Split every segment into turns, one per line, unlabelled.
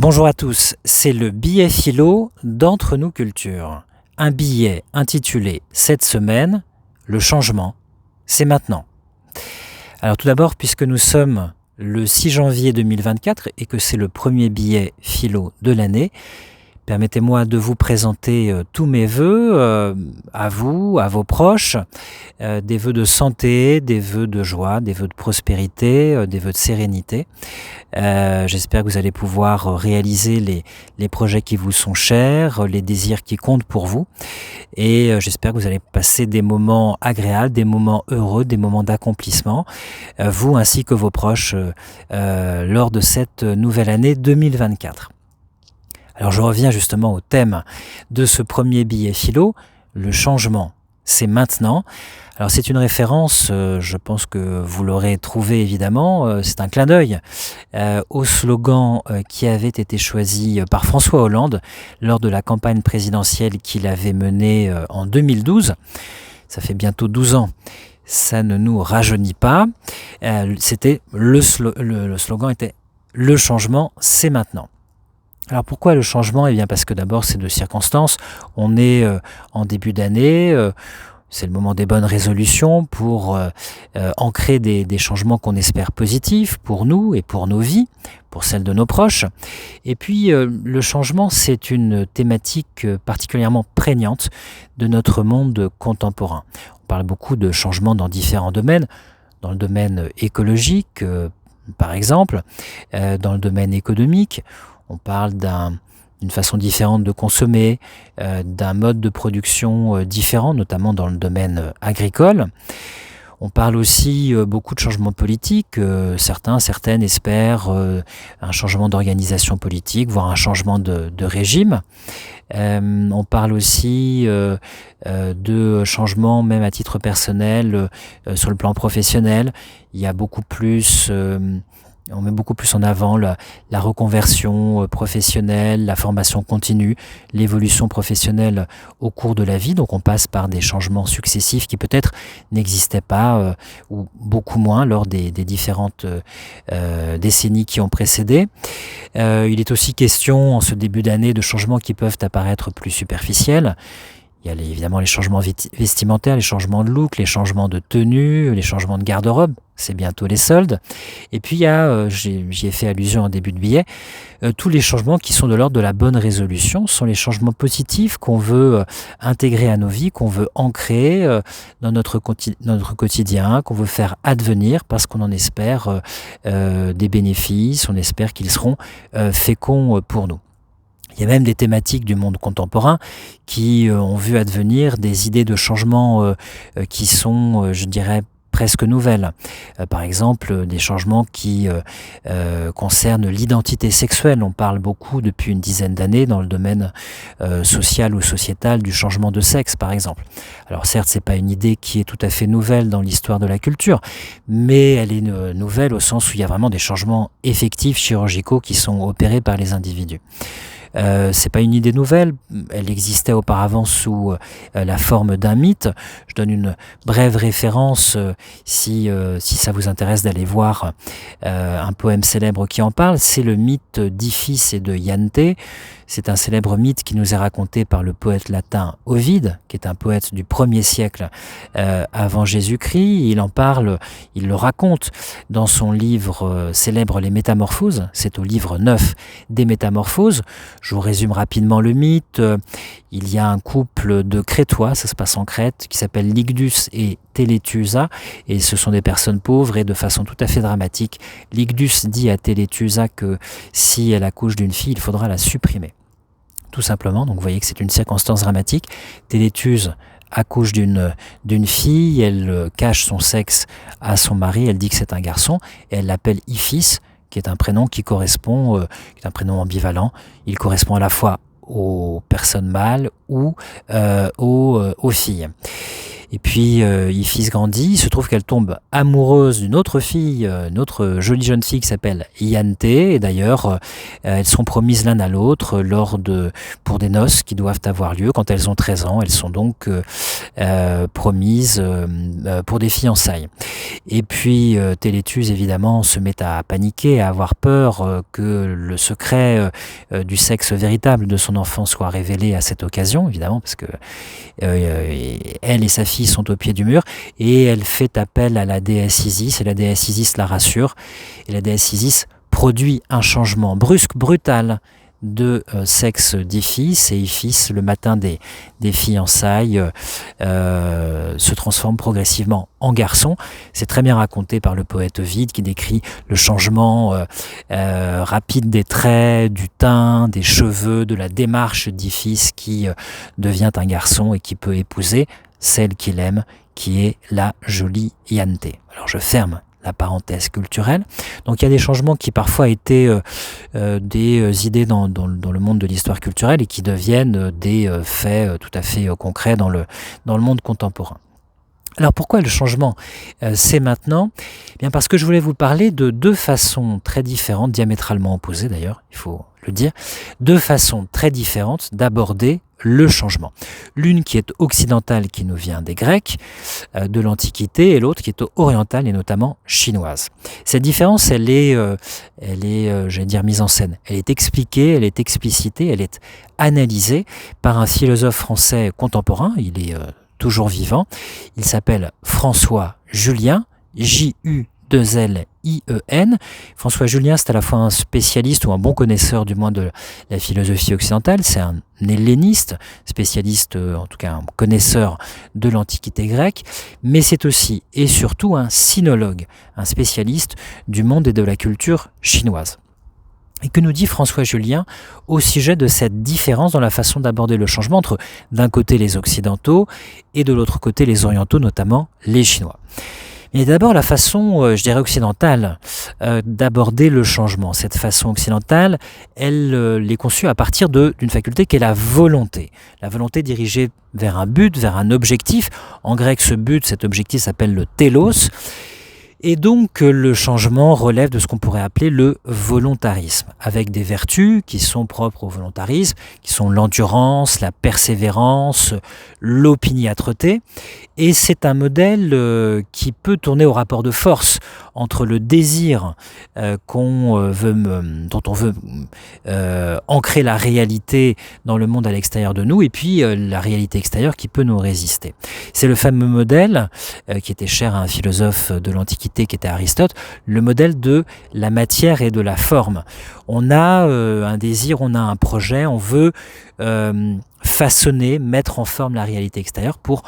Bonjour à tous, c'est le billet philo d'Entre nous culture. Un billet intitulé cette semaine, le changement, c'est maintenant. Alors tout d'abord, puisque nous sommes le 6 janvier 2024 et que c'est le premier billet philo de l'année, permettez-moi de vous présenter tous mes vœux à vous, à vos proches, des vœux de santé, des vœux de joie, des vœux de prospérité, des vœux de sérénité. J'espère que vous allez pouvoir réaliser les projets qui vous sont chers, les désirs qui comptent pour vous. Et j'espère que vous allez passer des moments agréables, des moments heureux, des moments d'accomplissement, vous ainsi que vos proches, lors de cette nouvelle année 2024. Alors je reviens justement au thème de ce premier billet philo, le changement, c'est maintenant. Alors c'est une référence, je pense que vous l'aurez trouvé évidemment, c'est un clin d'œil au slogan qui avait été choisi par François Hollande lors de la campagne présidentielle qu'il avait menée en 2012. Ça fait bientôt 12 ans. Ça ne nous rajeunit pas. C'était le slogan était « Le changement, c'est maintenant ». Alors pourquoi le changement ? Eh bien parce que d'abord c'est de circonstances. On est en début d'année, c'est le moment des bonnes résolutions pour ancrer des changements qu'on espère positifs pour nous et pour nos vies, pour celles de nos proches. Et puis le changement, c'est une thématique particulièrement prégnante de notre monde contemporain. On parle beaucoup de changements dans différents domaines, dans le domaine écologique par exemple, dans le domaine économique. On parle d'une façon différente de consommer, d'un mode de production différent, notamment dans le domaine agricole. On parle aussi beaucoup de changements politiques. Certaines espèrent un changement d'organisation politique, voire un changement de régime. On parle aussi de changements, même à titre personnel, sur le plan professionnel. Il y a beaucoup plus... On met beaucoup plus en avant la reconversion professionnelle, la formation continue, l'évolution professionnelle au cours de la vie. Donc on passe par des changements successifs qui peut-être n'existaient pas ou beaucoup moins lors des différentes décennies qui ont précédé. Il est aussi question en ce début d'année de changements qui peuvent apparaître plus superficiels. Il y a évidemment les changements vestimentaires, les changements de look, les changements de tenue, les changements de garde-robe. C'est bientôt les soldes. Et puis il y a, j'y ai fait allusion en début de billet, tous les changements qui sont de l'ordre de la bonne résolution. Ce sont les changements positifs qu'on veut intégrer à nos vies, qu'on veut ancrer dans notre quotidien, qu'on veut faire advenir parce qu'on en espère des bénéfices, on espère qu'ils seront féconds pour nous. Il y a même des thématiques du monde contemporain qui ont vu advenir des idées de changement qui sont, je dirais, presque nouvelles. Par exemple, des changements qui concernent l'identité sexuelle. On parle beaucoup depuis une dizaine d'années dans le domaine social ou sociétal du changement de sexe, par exemple. Alors certes, c'est pas une idée qui est tout à fait nouvelle dans l'histoire de la culture, mais elle est nouvelle au sens où il y a vraiment des changements effectifs chirurgicaux qui sont opérés par les individus. C'est pas une idée nouvelle, elle existait auparavant sous la forme d'un mythe. Je donne une brève référence si ça vous intéresse d'aller voir un poème célèbre qui en parle. C'est le mythe d'Iphis et de Ianthe. C'est un célèbre mythe qui nous est raconté par le poète latin Ovide, qui est un poète du 1er siècle avant Jésus-Christ. Il en parle, il le raconte dans son livre célèbre Les Métamorphoses. C'est au livre 9 des Métamorphoses. Je vous résume rapidement le mythe. Il y a un couple de Crétois, ça se passe en Crète, qui s'appelle Lygdus et Télétusa, et ce sont des personnes pauvres, et de façon tout à fait dramatique, Lygdus dit à Télétusa que si elle accouche d'une fille, il faudra la supprimer. Tout simplement, donc vous voyez que c'est une circonstance dramatique. Télétuse accouche d'une fille, elle cache son sexe à son mari, elle dit que c'est un garçon, et elle l'appelle Iphis, qui est un prénom qui correspond, qui est un prénom ambivalent. Il correspond à la fois aux personnes mâles ou aux filles. Et puis Iphis grandit, il se trouve qu'elle tombe amoureuse d'une autre fille, une autre jolie jeune fille qui s'appelle Iante, et d'ailleurs elles sont promises l'un à l'autre pour des noces qui doivent avoir lieu quand elles ont 13 ans. Elles sont donc promises pour des fiançailles. Et puis Téléthuse évidemment se met à paniquer, à avoir peur que le secret du sexe véritable de son enfant soit révélé à cette occasion, évidemment, parce que elle et sa fille sont au pied du mur, et elle fait appel à la déesse Isis, et la déesse Isis la rassure, et la déesse Isis produit un changement brusque, brutal, de sexe d'Iphis, et Iphis, le matin des fiançailles, se transforme progressivement en garçon. C'est très bien raconté par le poète Ovide, qui décrit le changement rapide des traits, du teint, des cheveux, de la démarche d'Iphis qui devient un garçon et qui peut épouser celle qu'il aime, qui est la jolie Iante. Alors je ferme la parenthèse culturelle. Donc il y a des changements qui parfois étaient des idées dans le monde de l'histoire culturelle et qui deviennent des faits tout à fait concrets dans le monde contemporain. Alors pourquoi le changement c'est maintenant ? Eh bien parce que je voulais vous parler de deux façons très différentes, diamétralement opposées d'ailleurs, il faut le dire, deux façons très différentes d'aborder le changement. L'une qui est occidentale, qui nous vient des Grecs, de l'Antiquité, et l'autre qui est orientale et notamment chinoise. Cette différence, elle est, j'allais dire, mise en scène. Elle est expliquée, elle est explicitée, elle est analysée par un philosophe français contemporain. Il est toujours vivant. Il s'appelle François Julien, J-U-2-L-I-E-N. François Julien, c'est à la fois un spécialiste ou un bon connaisseur du moins de la philosophie occidentale. C'est un helléniste, spécialiste, en tout cas un connaisseur de l'Antiquité grecque, mais c'est aussi et surtout un sinologue, un spécialiste du monde et de la culture chinoise. Et que nous dit François Julien au sujet de cette différence dans la façon d'aborder le changement entre d'un côté les occidentaux et de l'autre côté les orientaux, notamment les chinois. Et d'abord la façon, je dirais occidentale, d'aborder le changement. Cette façon occidentale, elle est conçue à partir d'une faculté qui est la volonté. La volonté dirigée vers un but, vers un objectif. En grec, cet objectif s'appelle le télos. Et donc le changement relève de ce qu'on pourrait appeler le volontarisme, avec des vertus qui sont propres au volontarisme, qui sont l'endurance, la persévérance, l'opiniâtreté. Et c'est un modèle qui peut tourner au rapport de force entre le désir dont on veut ancrer la réalité dans le monde à l'extérieur de nous, et puis la réalité extérieure qui peut nous résister. C'est le fameux modèle qui était cher à un philosophe de l'Antiquité qui était Aristote, le modèle de la matière et de la forme. On a un désir, on a un projet, on veut façonner, mettre en forme la réalité extérieure pour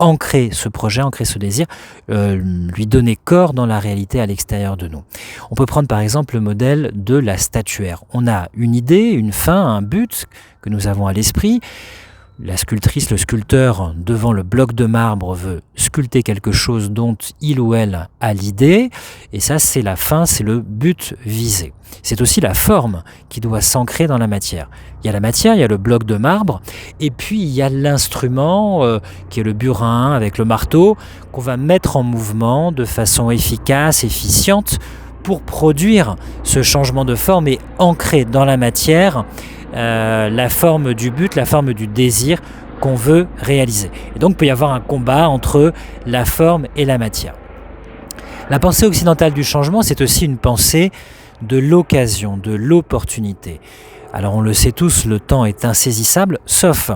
ancrer ce projet, ancrer ce désir, lui donner corps dans la réalité à l'extérieur de nous. On peut prendre par exemple le modèle de la statuaire. On a une idée, une fin, un but que nous avons à l'esprit. La sculptrice, le sculpteur, devant le bloc de marbre, veut sculpter quelque chose dont il ou elle a l'idée, et ça c'est la fin, c'est le but visé. C'est aussi la forme qui doit s'ancrer dans la matière. Il y a la matière, il y a le bloc de marbre, et puis il y a l'instrument qui est le burin avec le marteau, qu'on va mettre en mouvement de façon efficace, efficiente, pour produire ce changement de forme et ancrer dans la matière la forme du but, la forme du désir qu'on veut réaliser. Et donc il peut y avoir un combat entre la forme et la matière. La pensée occidentale du changement, c'est aussi une pensée de l'occasion, de l'opportunité. Alors on le sait tous, le temps est insaisissable, sauf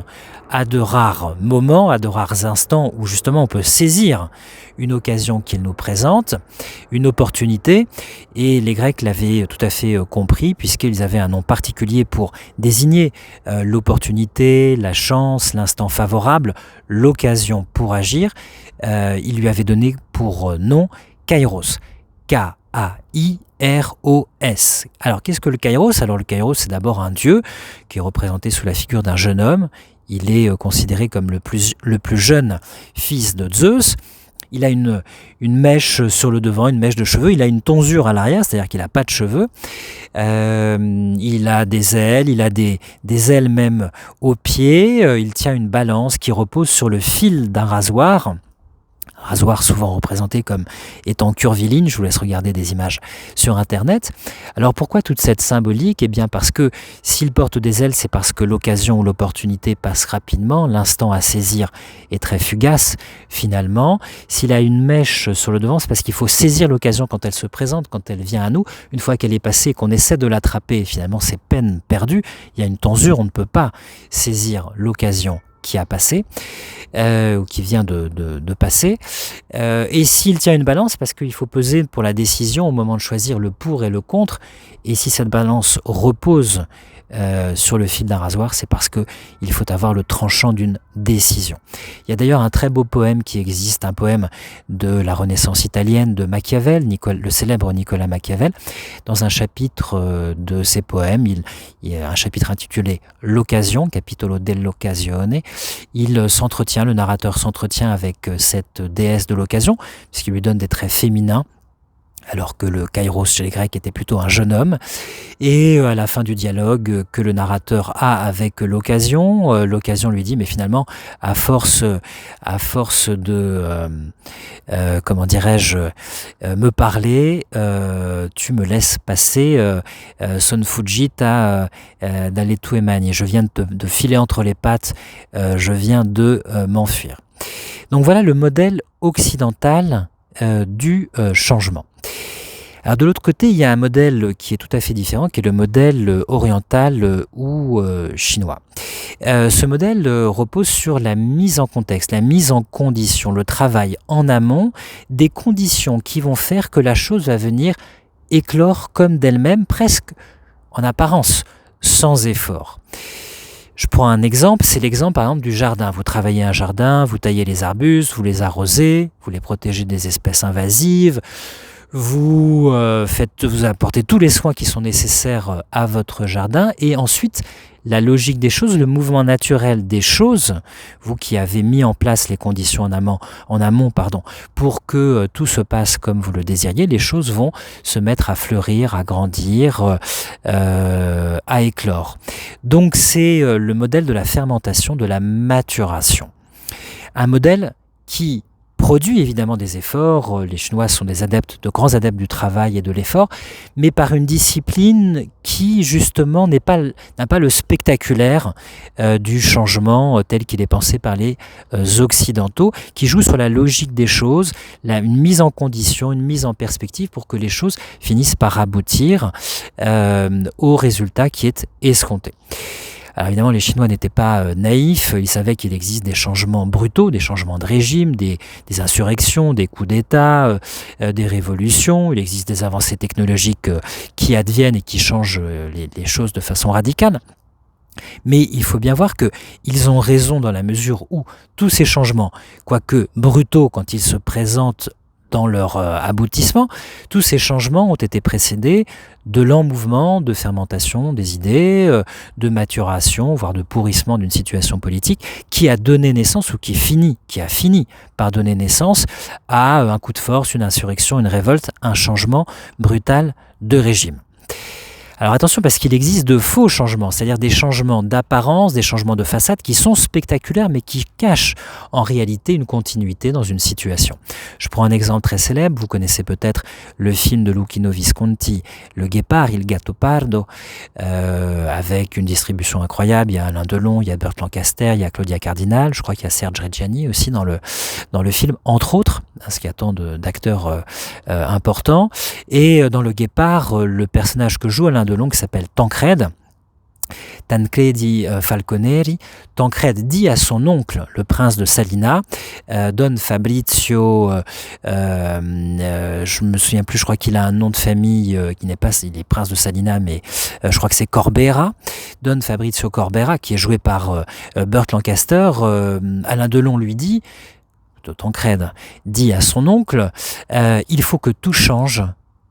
à de rares moments, à de rares instants où justement on peut saisir une occasion qu'il nous présente, une opportunité, et les Grecs l'avaient tout à fait compris puisqu'ils avaient un nom particulier pour désigner l'opportunité, la chance, l'instant favorable, l'occasion pour agir. Ils lui avaient donné pour nom Kairos, K-A-I-R-O-S. Alors qu'est-ce que le Kairos ? Alors le Kairos, c'est d'abord un dieu qui est représenté sous la figure d'un jeune homme. Il est considéré comme le plus jeune fils de Zeus. Il a une mèche sur le devant, une mèche de cheveux. Il a une tonsure à l'arrière, c'est-à-dire qu'il n'a pas de cheveux. Il a des ailes, il a des ailes même aux pieds. Il tient une balance qui repose sur le fil d'un rasoir. rasoir souvent représenté comme étant curviligne. Je vous laisse regarder des images sur Internet. Alors pourquoi toute cette symbolique? Eh bien parce que s'il porte des ailes, c'est parce que l'occasion ou l'opportunité passe rapidement, l'instant à saisir est très fugace finalement. S'il a une mèche sur le devant, c'est parce qu'il faut saisir l'occasion quand elle se présente, quand elle vient à nous. Une fois qu'elle est passée, qu'on essaie de l'attraper, finalement c'est peine perdue. Il y a une tonsure, on ne peut pas saisir l'occasion qui a passé, ou qui vient de passer. Et s'il tient une balance, parce qu'il faut peser pour la décision au moment de choisir le pour et le contre, et si cette balance repose sur le fil d'un rasoir, c'est parce qu'il faut avoir le tranchant d'une décision. Il y a d'ailleurs un très beau poème qui existe, un poème de la Renaissance italienne de Machiavel, le célèbre Nicolas Machiavel. Dans un chapitre de ses poèmes, il y a un chapitre intitulé L'occasion, Capitolo dell'occasione. Le narrateur s'entretient avec cette déesse de l'occasion, puisqu'il lui donne des traits féminins, alors que le Kairos chez les Grecs était plutôt un jeune homme. Et à la fin du dialogue que le narrateur a avec l'occasion, l'occasion lui dit, mais finalement, à force de, me parler, tu me laisses passer, son fugita dalle tue mani. Je viens de filer entre les pattes, je viens de m'enfuir. Donc voilà le modèle occidental du changement. Alors de l'autre côté, il y a un modèle qui est tout à fait différent, qui est le modèle oriental ou chinois. Ce modèle repose sur la mise en contexte, la mise en condition, le travail en amont, des conditions qui vont faire que la chose va venir éclore comme d'elle-même, presque en apparence, sans effort. Je prends un exemple, c'est l'exemple par exemple du jardin. Vous travaillez un jardin, vous taillez les arbustes, vous les arrosez, vous les protégez des espèces invasives, vous apportez tous les soins qui sont nécessaires à votre jardin, et ensuite la logique des choses, le mouvement naturel des choses, vous qui avez mis en place les conditions en amont, pour que tout se passe comme vous le désiriez, les choses vont se mettre à fleurir, à grandir, à éclore. Donc c'est le modèle de la fermentation, de la maturation. Un modèle qui produit évidemment des efforts. Les Chinois sont de grands adeptes du travail et de l'effort, mais par une discipline qui justement n'a pas le spectaculaire du changement tel qu'il est pensé par les Occidentaux, qui joue sur la logique des choses, une mise en condition, une mise en perspective pour que les choses finissent par aboutir au résultat qui est escompté. Alors évidemment, les Chinois n'étaient pas naïfs, ils savaient qu'il existe des changements brutaux, des changements de régime, des insurrections, des coups d'État, des révolutions, il existe des avancées technologiques qui adviennent et qui changent les choses de façon radicale. Mais il faut bien voir qu'ils ont raison dans la mesure où tous ces changements, quoique brutaux quand ils se présentent dans leur aboutissement, tous ces changements ont été précédés de lents mouvements de fermentation des idées, de maturation, voire de pourrissement d'une situation politique qui a donné naissance ou qui a fini par donner naissance à un coup de force, une insurrection, une révolte, un changement brutal de régime. Alors attention, parce qu'il existe de faux changements, c'est-à-dire des changements d'apparence, des changements de façade qui sont spectaculaires mais qui cachent en réalité une continuité dans une situation. Je prends un exemple très célèbre, vous connaissez peut-être le film de Luchino Visconti, Le Guépard, Il Gattopardo, avec une distribution incroyable. Il y a Alain Delon, il y a Burt Lancaster, il y a Claudia Cardinal, je crois qu'il y a Serge Reggiani aussi dans le film, entre autres, ce qui a tant d'acteurs importants. Et dans Le Guépard, le personnage que joue Alain Delon, qui s'appelle Tancrède, Tancredi Falconeri, Tancrède dit à son oncle, le prince de Salina, Don Fabrizio, je me souviens plus, je crois qu'il a un nom de famille qui n'est pas, il est prince de Salina, mais je crois que c'est Corbera, Don Fabrizio Corbera, qui est joué par Burt Lancaster. Alain Delon lui dit, Tancrède dit à son oncle, il faut que tout change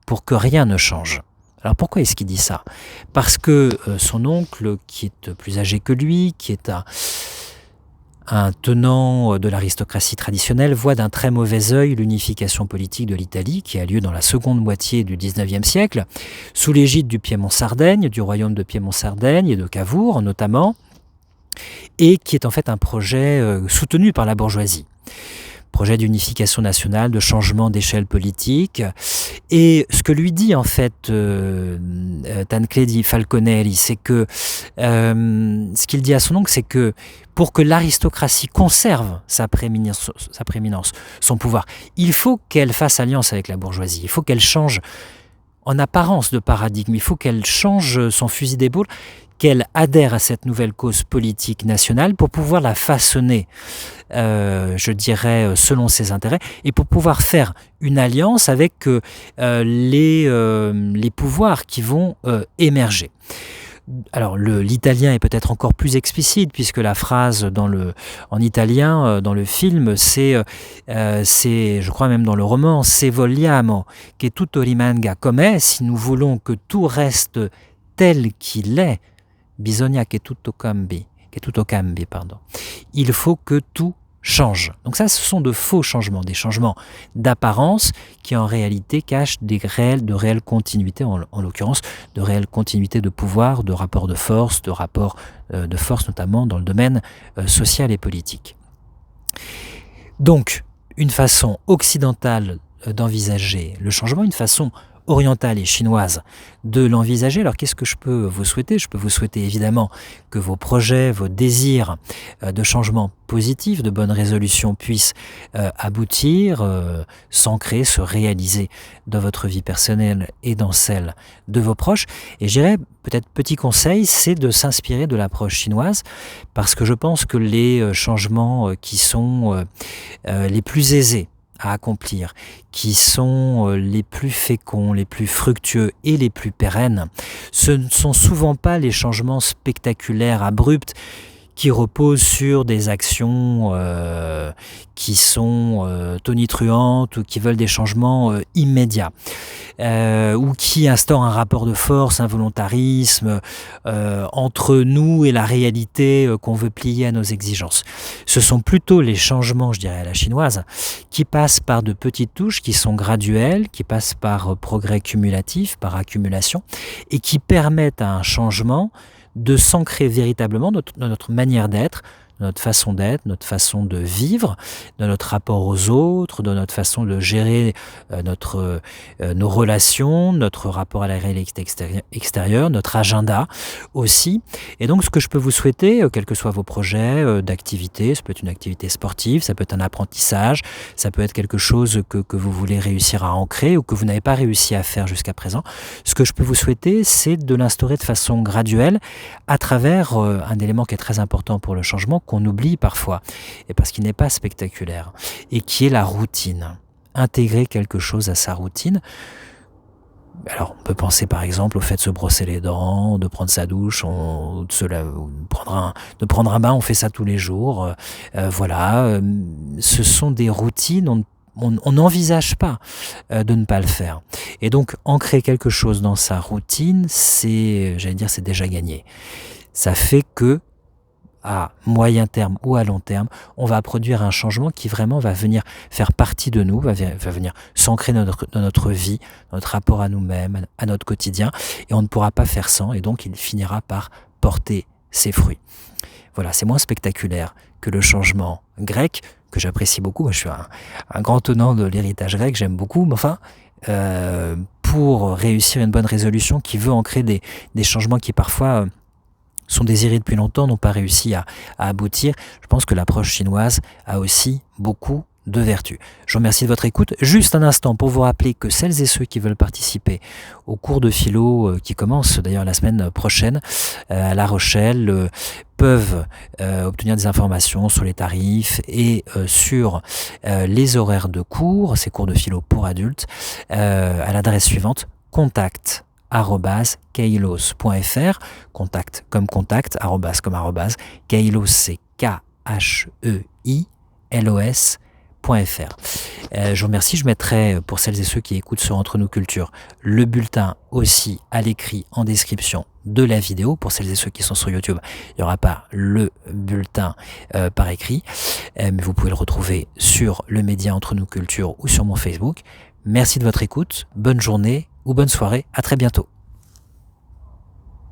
pour que rien ne change. Alors pourquoi est-ce qu'il dit ça? Parce que son oncle, qui est plus âgé que lui, qui est un tenant de l'aristocratie traditionnelle, voit d'un très mauvais œil l'unification politique de l'Italie, qui a lieu dans la seconde moitié du XIXe siècle, sous l'égide du Piémont-Sardaigne, du royaume de Piémont-Sardaigne et de Cavour notamment, et qui est en fait un projet soutenu par la bourgeoisie. projet d'unification nationale, de changement d'échelle politique. Et ce que lui dit en fait Tancredi Falconeri, c'est que ce qu'il dit à son oncle, c'est que pour que l'aristocratie conserve sa prééminence, son pouvoir, il faut qu'elle fasse alliance avec la bourgeoisie, il faut qu'elle change en apparence de paradigme, il faut qu'elle change son fusil d'épaule, qu'elle adhère à cette nouvelle cause politique nationale pour pouvoir la façonner, je dirais, selon ses intérêts, et pour pouvoir faire une alliance avec les pouvoirs qui vont émerger. Alors l'italien est peut-être encore plus explicite puisque la phrase en italien dans le film c'est je crois même dans le roman, se vogliamo che tutto rimanga com'è, si nous voulons que tout reste tel qu'il est, bisogna che tutto cambi, pardon. Il faut que tout change. Donc ça, ce sont de faux changements, des changements d'apparence qui en réalité cachent de réelles continuités, en l'occurrence de réelles continuités de pouvoir, de rapports de force, de force notamment dans le domaine social et politique. Donc, une façon occidentale d'envisager le changement, une façon orientale et chinoise de l'envisager. Alors qu'est-ce que je peux vous souhaiter ? Je peux vous souhaiter évidemment que vos projets, vos désirs de changement positif, de bonnes résolutions puissent aboutir, s'ancrer, se réaliser dans votre vie personnelle et dans celle de vos proches. Et je dirais, peut-être petit conseil, c'est de s'inspirer de l'approche chinoise parce que je pense que les changements qui sont les plus aisés à accomplir, qui sont les plus féconds, les plus fructueux et les plus pérennes, ce ne sont souvent pas les changements spectaculaires, abrupts, qui reposent sur des actions qui sont tonitruantes ou qui veulent des changements immédiats, ou qui instaurent un rapport de force, un volontarisme entre nous et la réalité qu'on veut plier à nos exigences. Ce sont plutôt les changements, je dirais à la chinoise, qui passent par de petites touches, qui sont graduelles, qui passent par progrès cumulatif, par accumulation, et qui permettent à un changement de s'ancrer véritablement dans notre manière d'être, dans notre façon d'être, notre façon de vivre, dans notre rapport aux autres, dans notre façon de gérer nos relations, notre rapport à la réalité extérieure, notre agenda aussi. Et donc ce que je peux vous souhaiter, quels que soient vos projets d'activité, ça peut être une activité sportive, ça peut être un apprentissage, ça peut être quelque chose que vous voulez réussir à ancrer ou que vous n'avez pas réussi à faire jusqu'à présent, ce que je peux vous souhaiter, c'est de l'instaurer de façon graduelle à travers un élément qui est très important pour le changement, qu'on oublie parfois, et parce qu'il n'est pas spectaculaire, et qui est la routine. Intégrer quelque chose à sa routine. Alors, on peut penser par exemple au fait de se brosser les dents, de prendre sa douche, de prendre un bain, on fait ça tous les jours. Ce sont des routines, on n'envisage pas de ne pas le faire. Et donc, ancrer quelque chose dans sa routine, c'est déjà gagné. Ça fait que, à moyen terme ou à long terme, on va produire un changement qui vraiment va venir faire partie de nous, va venir s'ancrer dans notre vie, dans notre rapport à nous-mêmes, à notre quotidien, et on ne pourra pas faire sans, et donc il finira par porter ses fruits. Voilà, c'est moins spectaculaire que le changement grec, que j'apprécie beaucoup. Moi, je suis un grand tenant de l'héritage grec, j'aime beaucoup, mais enfin, pour réussir une bonne résolution qui veut ancrer des changements qui parfois sont désirés depuis longtemps, n'ont pas réussi à aboutir. Je pense que l'approche chinoise a aussi beaucoup de vertus. Je vous remercie de votre écoute. Juste un instant pour vous rappeler que celles et ceux qui veulent participer au cours de philo qui commence d'ailleurs la semaine prochaine à La Rochelle peuvent obtenir des informations sur les tarifs et sur les horaires de cours, ces cours de philo pour adultes, à l'adresse suivante, contact@kailos.fr, contact comme contact, arrobas comme arrobas, Kailos c'est KHEILOS.fr. Je vous remercie, je mettrai pour celles et ceux qui écoutent sur Entre nous Culture le bulletin aussi à l'écrit en description de la vidéo. Pour celles et ceux qui sont sur YouTube, il n'y aura pas le bulletin par écrit, mais vous pouvez le retrouver sur le média Entre nous Culture ou sur mon Facebook. Merci de votre écoute, bonne journée ou bonne soirée, à très bientôt.